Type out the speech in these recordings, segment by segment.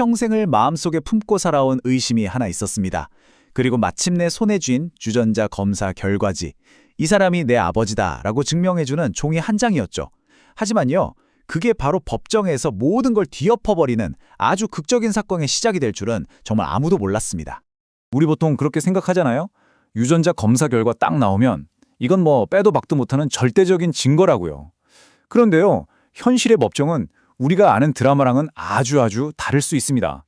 평생을 마음속에 품고 살아온 의심이 하나 있었습니다. 그리고 마침내 손에 쥔 주전자 검사 결과지. 이 사람이 내 아버지다라고 증명해주는 종이 한 장이었죠. 하지만요, 그게 바로 법정에서 모든 걸 뒤엎어버리는 아주 극적인 사건의 시작이 될 줄은 정말 아무도 몰랐습니다. 우리 보통 그렇게 생각하잖아요. 유전자 검사 결과 딱 나오면 이건 뭐 빼도 박도 못하는 절대적인 증거라고요. 그런데요, 현실의 법정은 우리가 아는 드라마랑은 아주 다를 수 있습니다.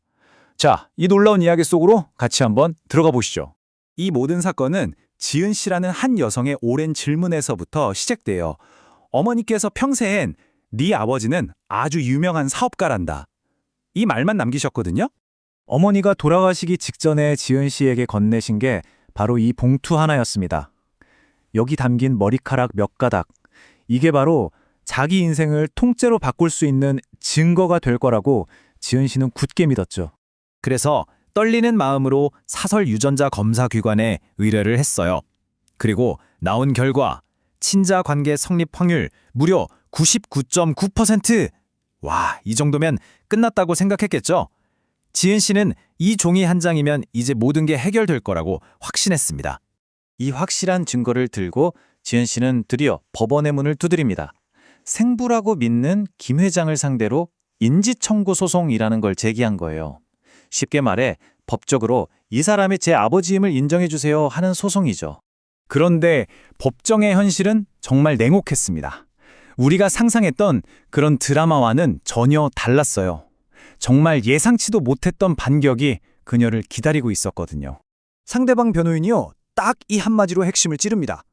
자, 이 놀라운 이야기 속으로 같이 한번 들어가 보시죠. 이 모든 사건은 지은 씨라는 한 여성의 오랜 질문에서부터 시작돼요. 어머니께서 평생 네 아버지는 아주 유명한 사업가란다. 이 말만 남기셨거든요. 어머니가 돌아가시기 직전에 지은 씨에게 건네신 게 바로 이 봉투 하나였습니다. 여기 담긴 머리카락 몇 가닥. 이게 바로 자기 인생을 통째로 바꿀 수 있는 증거가 될 거라고 지은 씨는 굳게 믿었죠. 그래서 떨리는 마음으로 사설 유전자 검사 기관에 의뢰를 했어요. 그리고 나온 결과 친자 관계 성립 확률 무려 99.9%! 와, 이 정도면 끝났다고 생각했겠죠? 지은 씨는 이 종이 한 장이면 이제 모든 게 해결될 거라고 확신했습니다. 이 확실한 증거를 들고 지은 씨는 드디어 법원의 문을 두드립니다. 생부라고 믿는 김 회장을 상대로 인지청구 소송이라는 걸 제기한 거예요. 쉽게 말해 법적으로 이 사람이 제 아버지임을 인정해 주세요 하는 소송이죠. 그런데 법정의 현실은 정말 냉혹했습니다. 우리가 상상했던 그런 드라마와는 전혀 달랐어요. 정말 예상치도 못했던 반격이 그녀를 기다리고 있었거든요. 상대방 변호인이요, 딱 이 한마디로 핵심을 찌릅니다.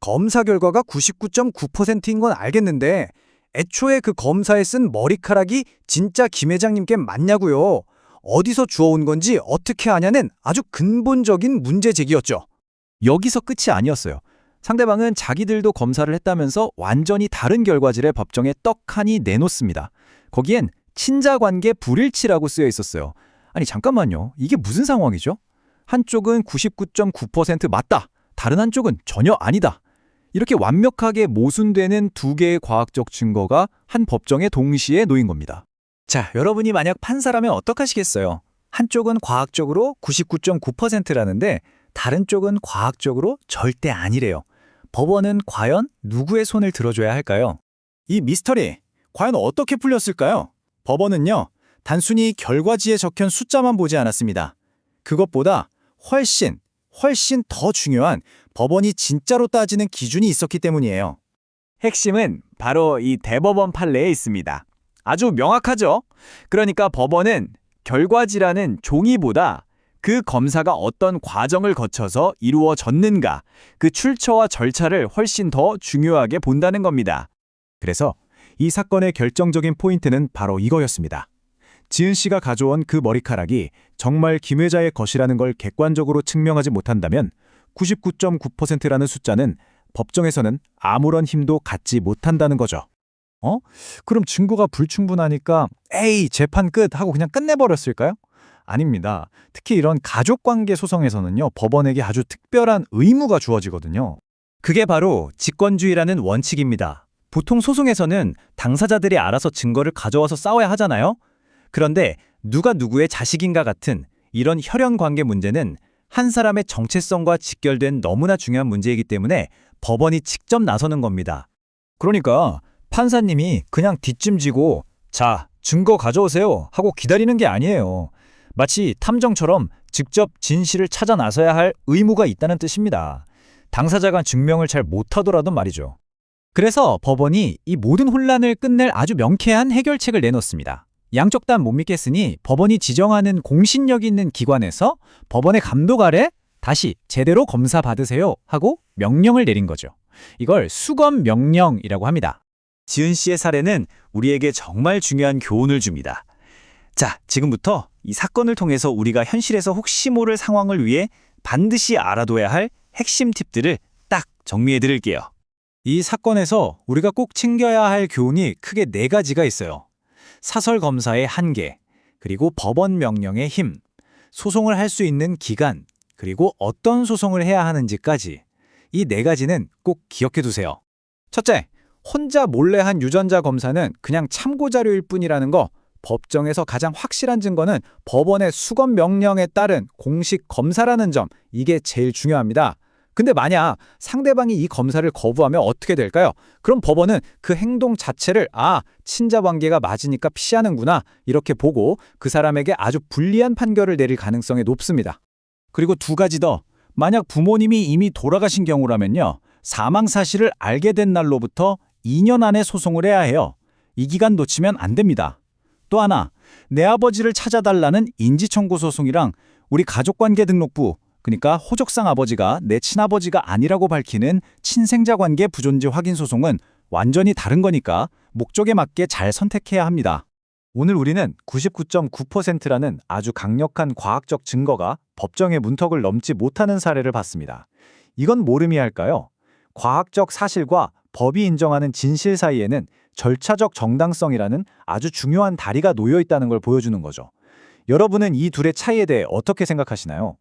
검사 결과가 99.9%인 건 알겠는데 애초에 그 검사에 쓴 머리카락이 진짜 김 회장님께 맞냐고요. 어디서 주워온 건지 어떻게 아냐는 아주 근본적인 문제 제기였죠. 여기서 끝이 아니었어요. 상대방은 자기들도 검사를 했다면서 완전히 다른 결과지를 법정에 떡하니 내놓습니다. 거기엔 친자관계 불일치라고 쓰여 있었어요. 아니 잠깐만요. 이게 무슨 상황이죠? 한쪽은 99.9% 맞다. 다른 한쪽은 전혀 아니다. 이렇게 완벽하게 모순되는 두 개의 과학적 증거가 한 법정에 동시에 놓인 겁니다. 자, 여러분이 만약 판사라면 어떡하시겠어요? 한쪽은 과학적으로 99.9%라는데 다른 쪽은 과학적으로 절대 아니래요. 법원은 과연 누구의 손을 들어줘야 할까요? 이 미스터리, 과연 어떻게 풀렸을까요? 법원은요, 단순히 결과지에 적힌 숫자만 보지 않았습니다. 그것보다 훨씬 더 중요한 법원이 진짜로 따지는 기준이 있었기 때문이에요. 핵심은 바로 이 대법원 판례에 있습니다. 아주 명확하죠? 그러니까 법원은 결과지라는 종이보다 그 검사가 어떤 과정을 거쳐서 이루어졌는가, 그 출처와 절차를 훨씬 더 중요하게 본다는 겁니다. 그래서 이 사건의 결정적인 포인트는 바로 이거였습니다. 지은 씨가 가져온 그 머리카락이 정말 김 회자의 것이라는 걸 객관적으로 증명하지 못한다면 99.9%라는 숫자는 법정에서는 아무런 힘도 갖지 못한다는 거죠. 그럼 증거가 불충분하니까 에이 재판 끝 하고 그냥 끝내버렸을까요? 아닙니다. 특히 이런 가족관계 소송에서는요, 법원에게 아주 특별한 의무가 주어지거든요. 그게 바로 직권주의라는 원칙입니다. 보통 소송에서는 당사자들이 알아서 증거를 가져와서 싸워야 하잖아요. 그런데 누가 누구의 자식인가 같은 이런 혈연 관계 문제는 한 사람의 정체성과 직결된 너무나 중요한 문제이기 때문에 법원이 직접 나서는 겁니다. 그러니까 판사님이 그냥 뒷짐지고 자, 증거 가져오세요 하고 기다리는 게 아니에요. 마치 탐정처럼 직접 진실을 찾아 나서야 할 의무가 있다는 뜻입니다. 당사자가 증명을 잘 못하더라도 말이죠. 그래서 법원이 이 모든 혼란을 끝낼 아주 명쾌한 해결책을 내놓습니다. 양쪽 다 못 믿겠으니 법원이 지정하는 공신력 있는 기관에서 법원의 감독 아래 다시 제대로 검사 받으세요 하고 명령을 내린 거죠. 이걸 수검 명령이라고 합니다. 지은 씨의 사례는 우리에게 정말 중요한 교훈을 줍니다. 자, 지금부터 이 사건을 통해서 우리가 현실에서 혹시 모를 상황을 위해 반드시 알아둬야 할 핵심 팁들을 딱 정리해 드릴게요. 이 사건에서 우리가 꼭 챙겨야 할 교훈이 크게 4가지가 있어요. 사설 검사의 한계, 그리고 법원 명령의 힘, 소송을 할 수 있는 기간, 그리고 어떤 소송을 해야 하는지까지 이 4가지는 꼭 기억해 두세요. 첫째, 혼자 몰래 한 유전자 검사는 그냥 참고자료일 뿐이라는 거 법정에서 가장 확실한 증거는 법원의 수검 명령에 따른 공식 검사라는 점, 이게 제일 중요합니다. 근데 만약 상대방이 이 검사를 거부하면 어떻게 될까요? 그럼 법원은 그 행동 자체를 친자 관계가 맞으니까 피하는구나 이렇게 보고 그 사람에게 아주 불리한 판결을 내릴 가능성이 높습니다. 그리고 두 가지 더. 만약 부모님이 이미 돌아가신 경우라면요. 사망 사실을 알게 된 날로부터 2년 안에 소송을 해야 해요. 이 기간 놓치면 안 됩니다. 또 하나, 내 아버지를 찾아달라는 인지청구 소송이랑 우리 가족관계 등록부, 그러니까 호적상 아버지가 내 친아버지가 아니라고 밝히는 친생자관계 부존재 확인 소송은 완전히 다른 거니까 목적에 맞게 잘 선택해야 합니다. 오늘 우리는 99.9%라는 아주 강력한 과학적 증거가 법정의 문턱을 넘지 못하는 사례를 봤습니다. 이건 뭘 의미할까요? 과학적 사실과 법이 인정하는 진실 사이에는 절차적 정당성이라는 아주 중요한 다리가 놓여 있다는 걸 보여주는 거죠. 여러분은 이 둘의 차이에 대해 어떻게 생각하시나요?